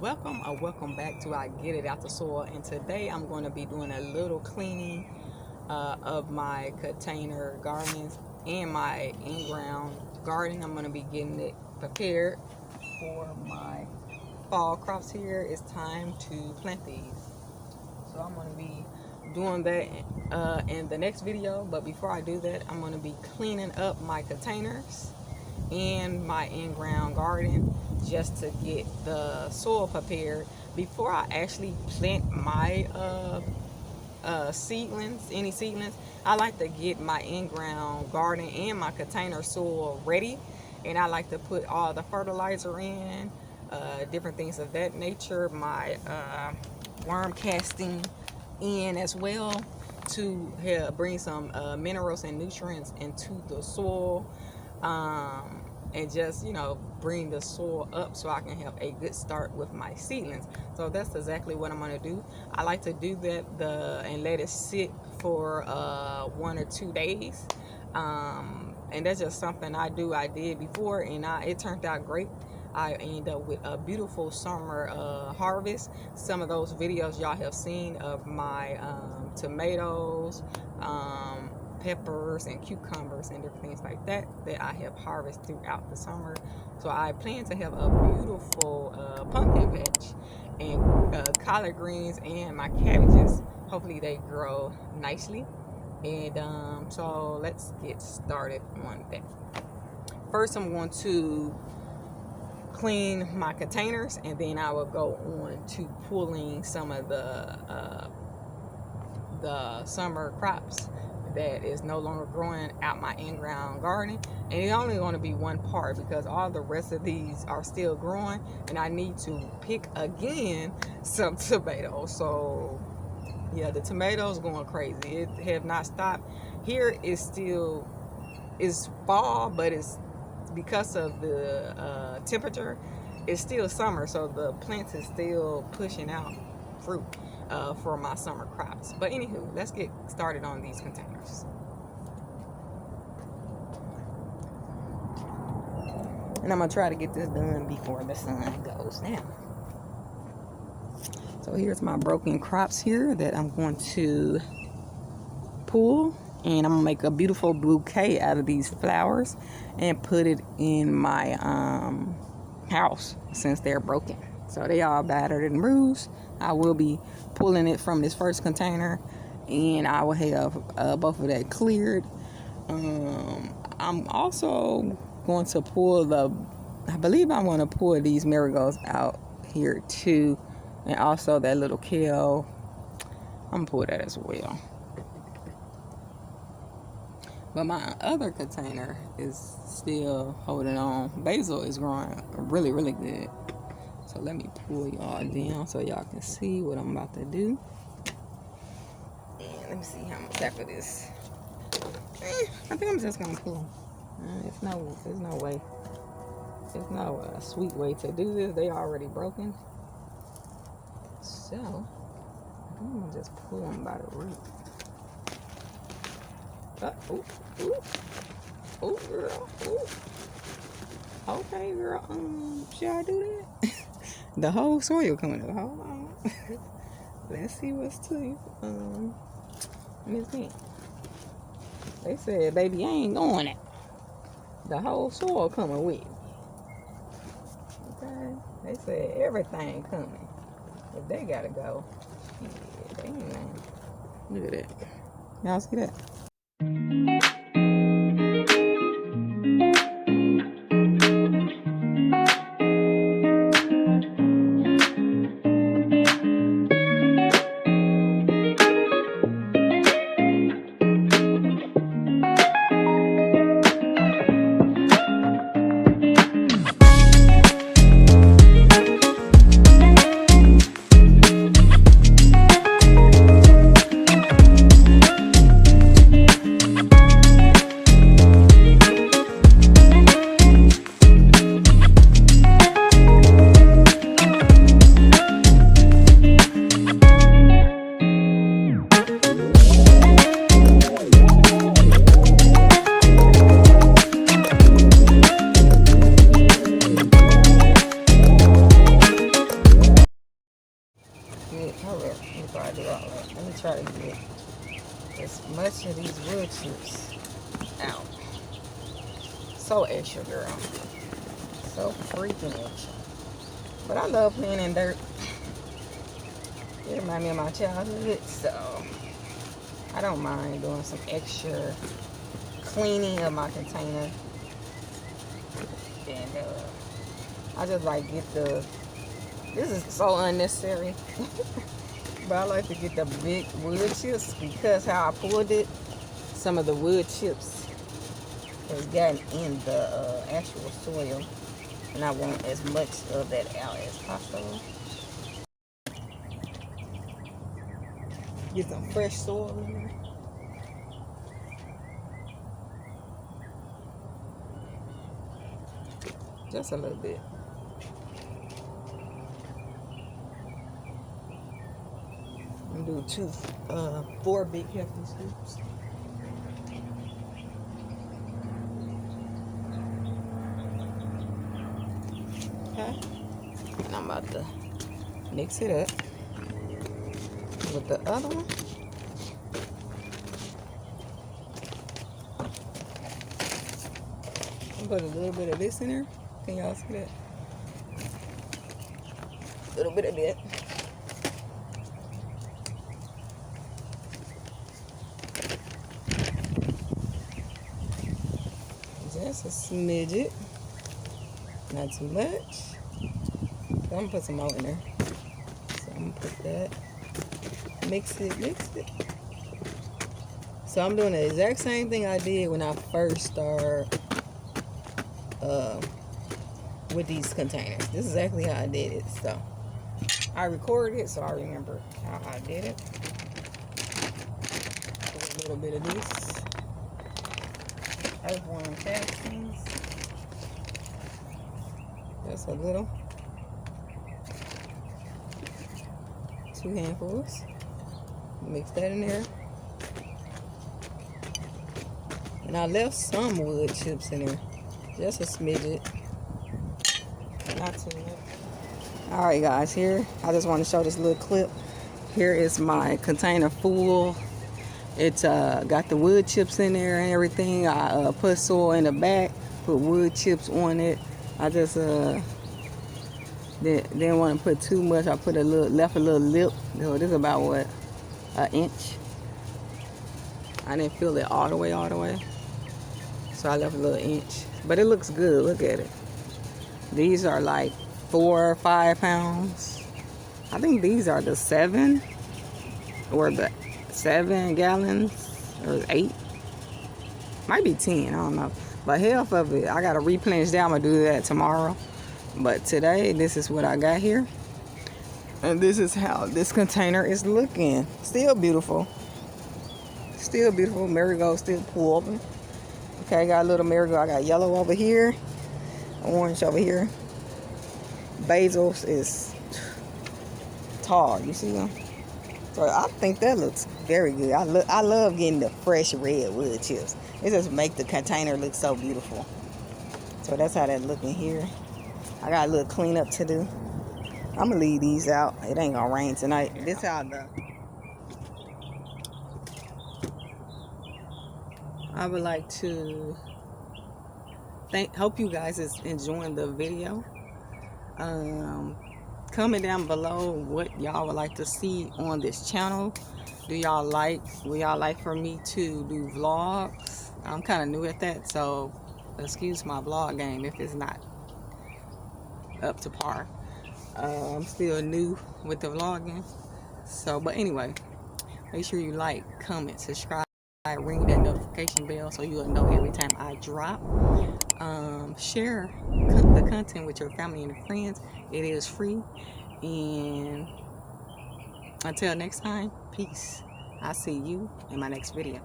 Welcome back to I Get It Out the Soil, and today I'm going to be doing a little cleaning of my container gardens and my in-ground garden. I'm going to be getting it prepared for my fall crops. Here it's time to plant these, so I'm going to be doing that in the next video. But before I do that, I'm going to be cleaning up my containers and my in-ground garden just to get the soil prepared before I actually plant my any seedlings. I like to get my in-ground garden and my container soil ready, and I like to put all the fertilizer in, different things of that nature, my worm casting in as well, to help bring some minerals and nutrients into the soil, and just bring the soil up so I can have a good start with my seedlings. So that's exactly what I'm going to do. I like to do that and let it sit for 1 or 2 days, and that's just something I did before, and it turned out great. I ended up with a beautiful summer harvest. Some of those videos y'all have seen of my tomatoes, peppers and cucumbers and different things like that I have harvested throughout the summer. So I plan to have a beautiful pumpkin patch and collard greens and my cabbages. Hopefully they grow nicely, and so let's get started on that. First, I'm going to clean my containers, and then I will go on to pulling some of the summer crops that is no longer growing out my in-ground garden. And it's only going to be one part because all the rest of these are still growing, and I need to pick again some tomatoes. So yeah, the tomatoes going crazy. It have not stopped. Here is still fall, but it's because of the temperature, it's still summer, so the plants is still pushing out fruit for my summer crops. But anywho, let's get started on these containers. And I'm gonna try to get this done before the sun goes down. So here's my broken crops here that I'm going to pull, and I'm gonna make a beautiful bouquet out of these flowers and put it in my house since they're broken. So they all battered and bruised. I will be pulling it from this first container, and I will have both of that cleared. I'm also going to I believe I want to pull these marigolds out here too, and also that little kale. I'm gonna pull that as well. But my other container is still holding on. Basil is growing really, really good. So let me pull y'all down so y'all can see what I'm about to do. And let me see how much after this. I think I'm just gonna pull. There's no way. There's no sweet way to do this. They already broken. So I'm gonna just pull them by the root. Oh, girl. Ooh. Okay, girl. Should I do that? The whole soil coming up. Hold on. Let's see what's to you. Miss Pink. They said, baby, I ain't going it. The whole soil coming with me. Okay. They said everything coming. If they gotta go, yeah, they ain't lying. Look at that. Y'all see that? Hold up, before I do all that, let me try to get as much of these wood chips out. So extra, girl. So freaking extra. But I love playing in dirt. It reminds me of my childhood, so I don't mind doing some extra cleaning of my container. And I just like get the, this is so unnecessary, but I like to get the big wood chips because how I pulled it, some of the wood chips has gotten in the actual soil, and I want as much of that out as possible. Get some fresh soil in there. Just a little bit. I'm gonna do 4 big hefty scoops. Okay. And I'm about to mix it up with the other one. I'm put a little bit of this in there. Can y'all see that? A little bit of that. Just a smidget. Not too much. So I'm gonna put some more in there. So I'm gonna put that. Mix it, mix it. So I'm doing the exact same thing I did when I first started with these containers. This is exactly how I did it. So I recorded it so I remember how I did it. Put a little bit of this earthworm castings. Just a little. 2 handfuls. Mix that in there. And I left some wood chips in there. Just a smidget. Not too much. Alright guys, here I just want to show this little clip. Here is my container full. It's got the wood chips in there and everything. I put soil in the back, put wood chips on it. I just didn't want to put too much. I put left a little lip. This is about what, an inch. I didn't fill it all the way. So I left a little inch. But it looks good. Look at it. These are like 4 or 5 pounds. I think these are the 7 or the 7 gallons or 8. Might be 10. I don't know. But half of it, I gotta replenish that. I'm gonna do that tomorrow. But today, this is what I got here. And this is how this container is looking. Still beautiful. Still beautiful. Marigold still pull open. Okay, got a little marigold. I got yellow over here. Orange over here. Basil is tall. You see them? So I think that looks very good. I love getting the fresh red wood chips. It just make the container look so beautiful. So that's how that looking here. I got a little cleanup to do. I'm gonna leave these out. It ain't gonna rain tonight. This how I would like to hope you guys is enjoying the video. Comment down below what y'all would like to see on this channel. Would y'all like for me to do vlogs? I'm kind of new at that, so excuse my vlog game if it's not up to par. I'm still new with the vlogging. So, but anyway, make sure you like, comment, subscribe, ring that notification bell so you'll know every time I drop. Share the content with your family and friends. It is free. And until next time, peace. I'll see you in my next video.